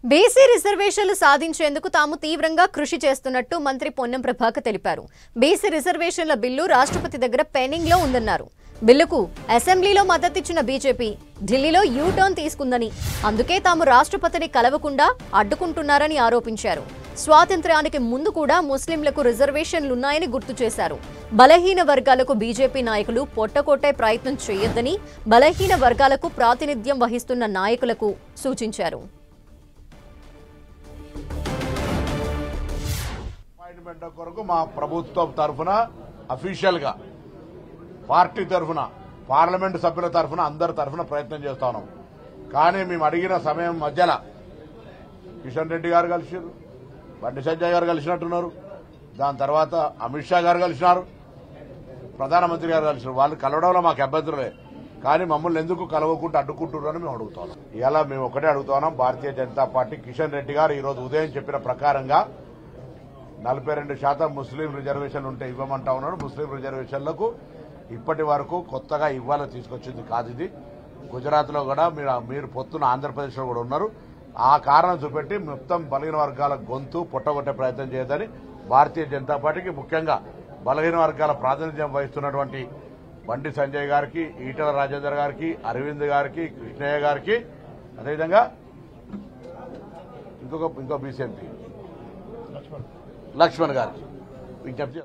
BC రిజర్వేషన్లు సాధించేందుకు తాము తీవ్రంగా కృషి చేస్తున్నట్టు మంత్రి పొన్నం ప్రభాకర్ తెలిపారు. బీసీ రిజర్వేషన్ల బిల్లు రాష్ట్రపతి దగ్గర పెండింగ్ లో ఉందన్నారు. బిల్లుకు అసెంబ్లీలో మద్దతిచ్చిన బీజేపీ ఢిల్లీలో యూ-టర్న్ తీసుకుందని, అందుకే తాము రాష్ట్రపతిని కలవకుండా అడ్డుకుంటున్నారని ఆరోపించారు. స్వాతంత్ర్యానికి ముందు కూడా ముస్లింలకు రిజర్వేషన్లున్నాయని గుర్తు చేశారు. బలహీన వర్గాలకు బీజేపీ నాయకులు పొట్టకొట్టే ప్రయత్నం చేయొద్దని బలహీన వర్గాలకు ప్రాతినిధ్యం వహిస్తున్న నాయకులకు సూచించారు. కొరకు మా ప్రభుత్వం తరఫున అఫీషియల్ గా పార్టీ తరఫున పార్లమెంటు సభ్యుల తరఫున అందరి తరఫున ప్రయత్నం చేస్తా ఉన్నాం. కానీ మేము అడిగిన సమయం మధ్యలో కిషన్ రెడ్డి గారు కలిసారు, బండి సంజయ్ గారు కలిసినట్టున్నారు, దాని తర్వాత అమిత్ షా గారు కలిసినారు, ప్రధానమంత్రి గారు కలిసినారు. వాళ్ళు కలవడంలో మాకు అభ్యంతరమే, కానీ మమ్మల్ని ఎందుకు కలవకుండా అడ్డుకుంటున్నారని మేము అడుగుతున్నాం. ఇలా మేము ఒకటే అడుగుతున్నాం, భారతీయ జనతా పార్టీ కిషన్ రెడ్డి గారు ఈ రోజు ఉదయం చెప్పిన ప్రకారంగా 42% ముస్లిం రిజర్వేషన్లు ఉంటే ఇవ్వమంటా ఉన్నాడు. ముస్లిం రిజర్వేషన్లకు ఇప్పటి వరకు కొత్తగా ఇవ్వాలని తీసుకొచ్చింది కాదు ఇది. గుజరాత్ లో కూడా మీరు పొత్తున ఆంధ్రప్రదేశ్ లో కూడా ఉన్నారు. ఆ కారణం చూపెట్టి మొత్తం బలహీన వర్గాల గొంతు పొట్టగొట్టే ప్రయత్నం చేయదని భారతీయ జనతా పార్టీకి, ముఖ్యంగా బలహీన వర్గాల ప్రాతినిధ్యం వహిస్తున్నటువంటి బండి సంజయ్ గారికి, ఈటల రాజేందర్ గారికి, అరవింద్ గారికి, కృష్ణయ్య గారికి, అదేవిధంగా ఇంకో బీసీఎంపీ లక్ష్మణ్ గారికి విజ్ఞప్తి